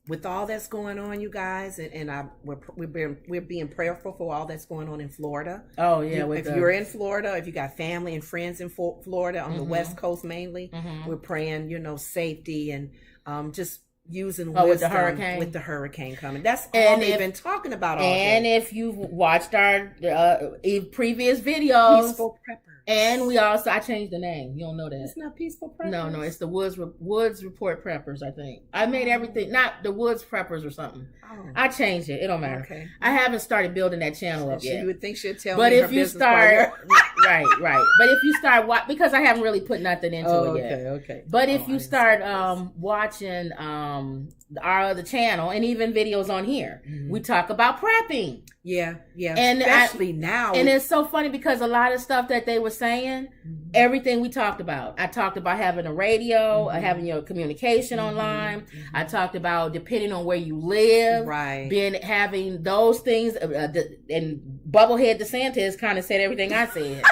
with all that's going on, you guys, we're being prayerful for all that's going on in Florida. Oh yeah, if you're in Florida, if you got family and friends in Florida on the West Coast mainly, we're praying, safety and just using wisdom with the hurricane coming. That's all they've been talking about all day. And if you've watched our previous videos, Peaceful Preppers. And we also, I changed the name. You don't know that. It's not Peaceful Preppers. No, it's the Woods Report Preppers, I think. I made everything, not the Woods Preppers or something. Oh. I changed it. It don't matter. Okay. I haven't started building that channel up yet. You would think she'd tell me her if you start, right. But if you start, because I haven't really put nothing into it yet. Okay. But if you start watching our other channel and even videos on here, we talk about prepping. Yeah. And especially now. And it's so funny because a lot of stuff that they were saying, everything we talked about. I talked about having a radio, having your communication online. I talked about depending on where you live, having those things. And Bubblehead DeSantis kind of said everything I said.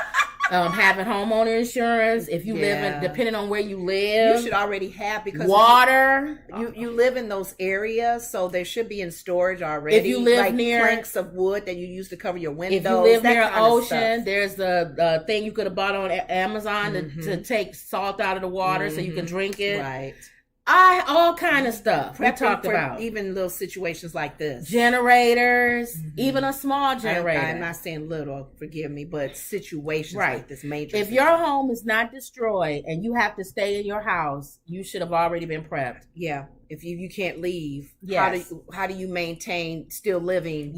Having homeowner insurance, if you live in, depending on where you live, you should already have, because water. You live in those areas, so they should be in storage already. If you live near planks of wood that you use to cover your windows, if you live near an ocean, there's the thing you could have bought on Amazon to take salt out of the water so you can drink it. Right. All kind of stuff we talked about. Even little situations like this. Generators, even a small generator. I'm not saying little, forgive me, but situations like this, major. If your home is not destroyed and you have to stay in your house, you should have already been prepped. Yeah. If you can't leave, yes. how do you maintain still living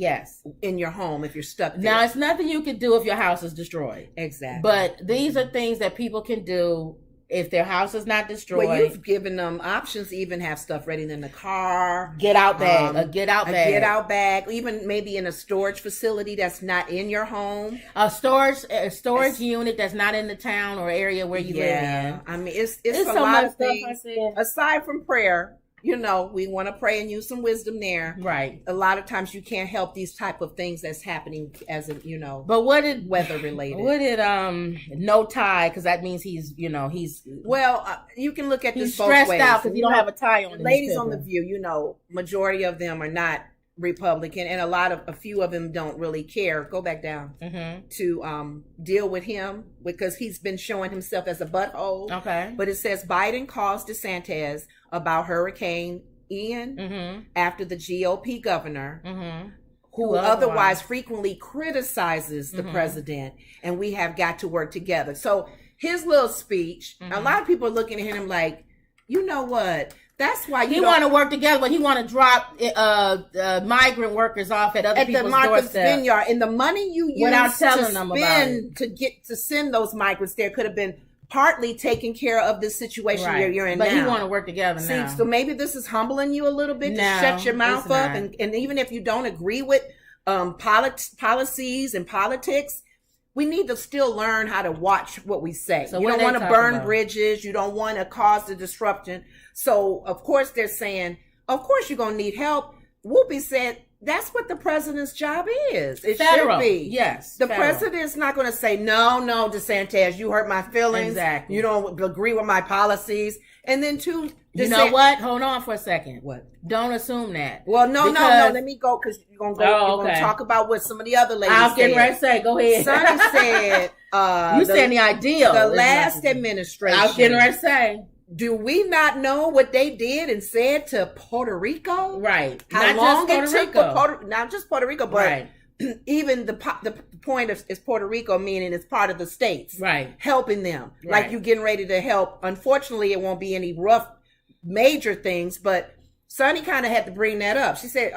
in your home if you're stuck there? Now, it's nothing you can do if your house is destroyed. Exactly. But these are things that people can do if their house is not destroyed. Well, you've given them options to even have stuff ready in the car. Get out bag. A get out bag. Even maybe in a storage facility that's not in your home. A storage unit that's not in the town or area where you live in. I mean, it's a so lot of things. Aside from prayer, we want to pray and use some wisdom there. Right. A lot of times you can't help these type of things that's happening as But what did weather related? What did no tie? Because that means he's well. You can look at this both ways. He's stressed out because he don't have a tie on. Ladies on The View, majority of them are not Republican, and a few of them don't really care. Go back down to deal with him because he's been showing himself as a butthole. Okay, but it says Biden calls DeSantis about Hurricane Ian after the GOP governor, who otherwise frequently criticizes the president, and we have got to work together. So his little speech, a lot of people are looking at him like, you know what? That's why he want to work together, but he want to drop migrant workers off at other people's doorsteps. At the Martha's Vineyard, and the money you use without telling them about it. to send those migrants there could have been partly taking care of this situation you're in but now. But he want to work together now. So maybe this is humbling you a little bit to shut your mouth up, and even if you don't agree with policies and politics, we need to still learn how to watch what we say. So you don't want to burn bridges. You don't want to cause the disruption. So, of course, they're saying, of course, you're going to need help. Whoopi said, that's what the president's job is. It Federal. Should be. Yes. The president's not going to say, no, DeSantis, you hurt my feelings. Exactly. You don't agree with my policies. And then you know what? Hold on for a second. What? Don't assume that. Well, no. Let me go because you're going to go. You're going to talk about what some of the other ladies said. I was getting ready to say, go ahead. Sonny said, you said the ideal. The last administration. I was getting ready to say. Do we not know what they did and said to Puerto Rico? Right. How long it took for not just Puerto Rico, but even the point is Puerto Rico, meaning it's part of the states. Right. Helping them. Right. Like you getting ready to help. Unfortunately, it won't be any rough major things, but Sonny kind of had to bring that up. She said,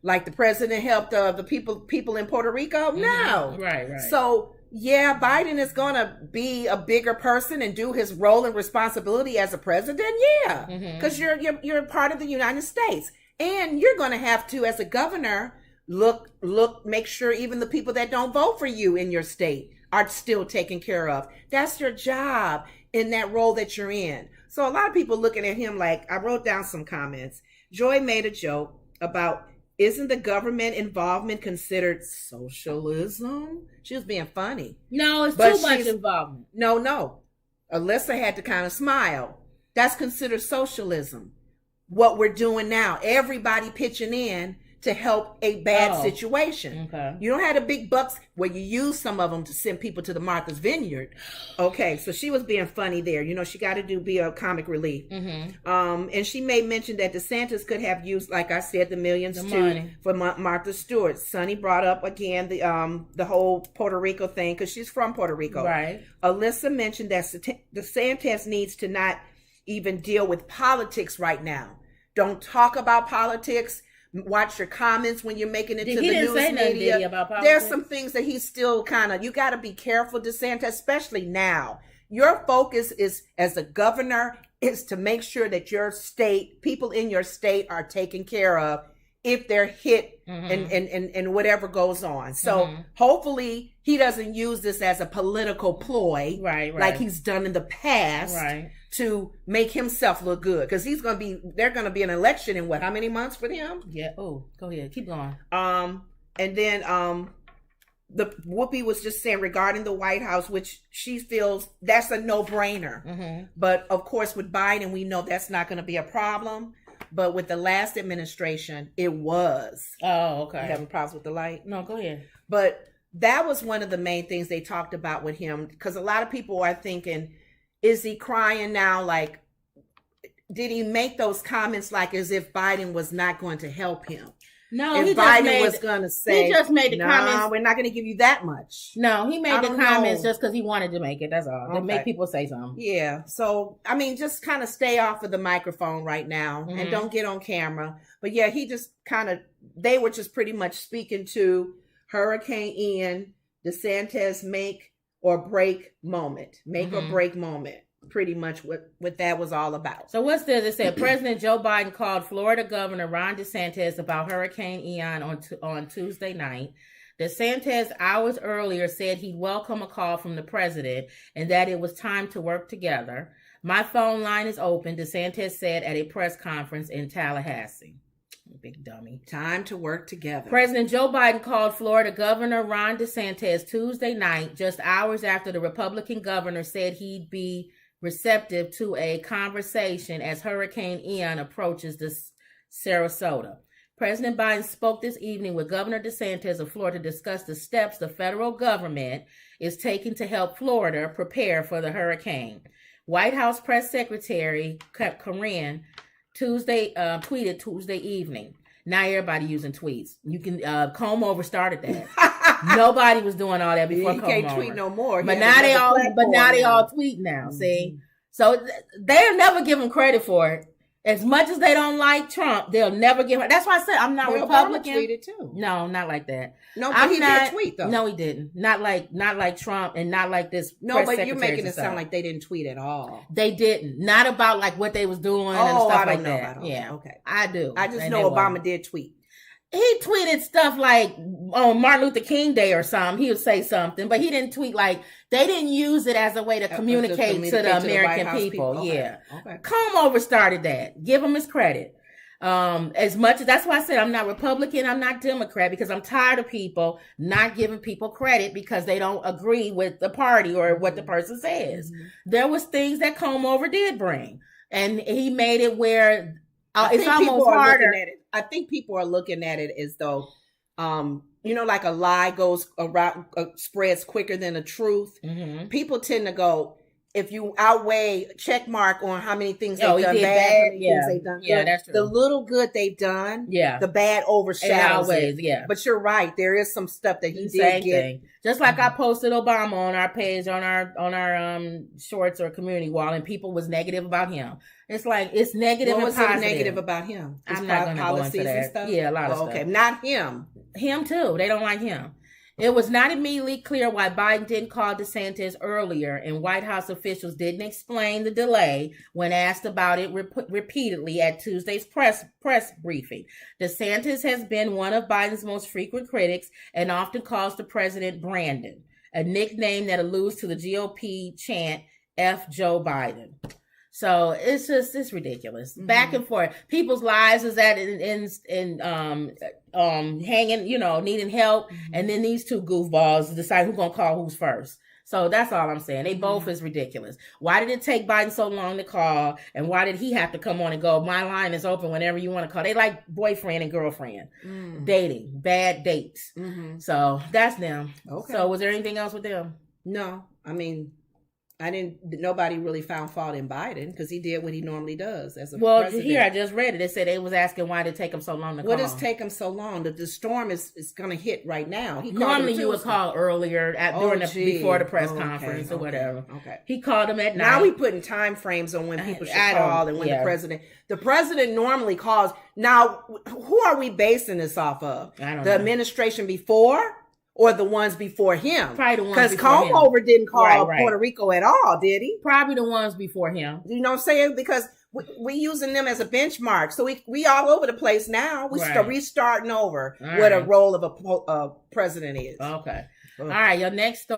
like the president helped the people in Puerto Rico? No. Right. So yeah, Biden is going to be a bigger person and do his role and responsibility as a president. Yeah, because you're part of the United States, and you're going to have to, as a governor, make sure even the people that don't vote for you in your state are still taken care of. That's your job in that role that you're in. So a lot of people looking at him like, I wrote down some comments. Joy made a joke about, isn't the government involvement considered socialism? She was being funny. No, it's too much involvement. No. Alyssa had to kind of smile. That's considered socialism. what we're doing now. Everybody pitching in to help a bad situation. Okay. You don't have the big bucks where you use some of them to send people to the Martha's Vineyard. Okay, so she was being funny there. You know, she got to be a comic relief. And she made mention that DeSantis could have used, like I said, the millions for Martha Stewart. Sonny brought up again the whole Puerto Rico thing because she's from Puerto Rico. Right. Alyssa mentioned that DeSantis needs to not even deal with politics right now. Don't talk about politics. Watch your comments when you're making it to the news media. About politics. There's some things that he's still you got to be careful, DeSantis, especially now. Your focus is, as a governor, is to make sure that your state, people in your state are taken care of if they're hit and whatever goes on. So hopefully he doesn't use this as a political ploy, right. like he's done in the past. Right. To make himself look good, because they're going to be an election in how many months for him? Yeah. Oh, go ahead, keep going. And then the Whoopi was just saying regarding the White House, which she feels that's a no-brainer. But of course, with Biden, we know that's not going to be a problem. But with the last administration, it was. Oh, okay. You having problems with the light? No, go ahead. But that was one of the main things they talked about with him, because a lot of people are thinking, is he crying now? Like, did he make those comments like as if Biden was not going to help him? No, if Biden was going to say, he just made the comments. We're not going to give you that much. No, he made the comments just because he wanted to make it. That's all. Okay. To make people say something. Yeah. So, I mean, just kind of stay off of the microphone right now and don't get on camera. But yeah, he just they were just pretty much speaking to Hurricane Ian, DeSantis make or break moment. Make or break moment. Pretty much what that was all about. So what's this? It said President Joe Biden called Florida Governor Ron DeSantis about Hurricane Ian on Tuesday night. DeSantis hours earlier said he'd welcome a call from the president and that it was time to work together. My phone line is open, DeSantis said at a press conference in Tallahassee. Big dummy. Time to work together. President Joe Biden called Florida Governor Ron DeSantis Tuesday night, just hours after the Republican governor said he'd be receptive to a conversation as Hurricane Ian approaches Sarasota. President Biden spoke this evening with Governor DeSantis of Florida to discuss the steps the federal government is taking to help Florida prepare for the hurricane. White House Press Secretary Karen tweeted Tuesday evening. Now everybody using tweets. You can Como started that. Nobody was doing all that before. You can't tweet no more. But now they all tweet now. See, so they'll never give him credit for it. As much as they don't like Trump, they'll never give him. That's why I said I'm not Republican. Obama tweeted too. No, not like that. No, but he did tweet though. No, he didn't. Not like Trump, and not like this. No, but you're making it sound like they didn't tweet at all. They didn't. Not about like what they was doing and stuff like that. Yeah, okay. I do. I just know Obama did tweet. He tweeted stuff like on Martin Luther King Day or something. He would say something, but he didn't tweet like they didn't use it as a way to communicate to the American people. Okay. Yeah. Okay. Como started that. Give him his credit. As much as that's why I said I'm not Republican, I'm not Democrat, because I'm tired of people not giving people credit because they don't agree with the party or what the person says. There was things that Como did bring, and he made it where it's almost harder. I think people are looking at it as though, like a lie goes around, spreads quicker than the truth. People tend to go, if you outweigh check mark on how many things they've done bad, how many things they've done good. That's true. The little good they've done, the bad overshadows it. Yeah. But you're right, there is some stuff that he did get. Thing. Just like I posted Obama on our page, on our shorts or community wall, and people was negative about him. It's like it's negative. What was and positive. Negative about him? I'm not going to go into that. Stuff? Yeah, a lot of stuff. Okay, not him. Him too. They don't like him. It was not immediately clear why Biden didn't call DeSantis earlier, and White House officials didn't explain the delay when asked about it repeatedly at Tuesday's press briefing. DeSantis has been one of Biden's most frequent critics and often calls the president Brandon, a nickname that alludes to the GOP chant F Joe Biden. So it's ridiculous. Back and forth. People's lives is at in hanging, needing help, and then these two goofballs decide who's gonna call who's first. So that's all I'm saying. They both is ridiculous. Why did it take Biden so long to call? And why did he have to come on and go, my line is open whenever you want to call? They like boyfriend and girlfriend. Dating. Bad dates. So that's them. Okay. So was there anything else with them? No. I mean, nobody really found fault in Biden because he did what he normally does as a president. Here, I just read it. It said they was asking why did it take him so long to call. What does take him so long? The storm is going to hit right now. Normally you would call earlier before the press conference or whatever. Okay. He called him at night. Now we putting time frames on when people should call and when the president normally calls. Now, who are we basing this off of? I don't know. The administration before? Or the ones before him? Probably the ones before him. Because Comover didn't call Puerto Rico at all, did he? Probably the ones before him. You know what I'm saying? Because we using them as a benchmark. So we all over the place now. We start restarting over what a role of a president is. Okay. All right, your next story.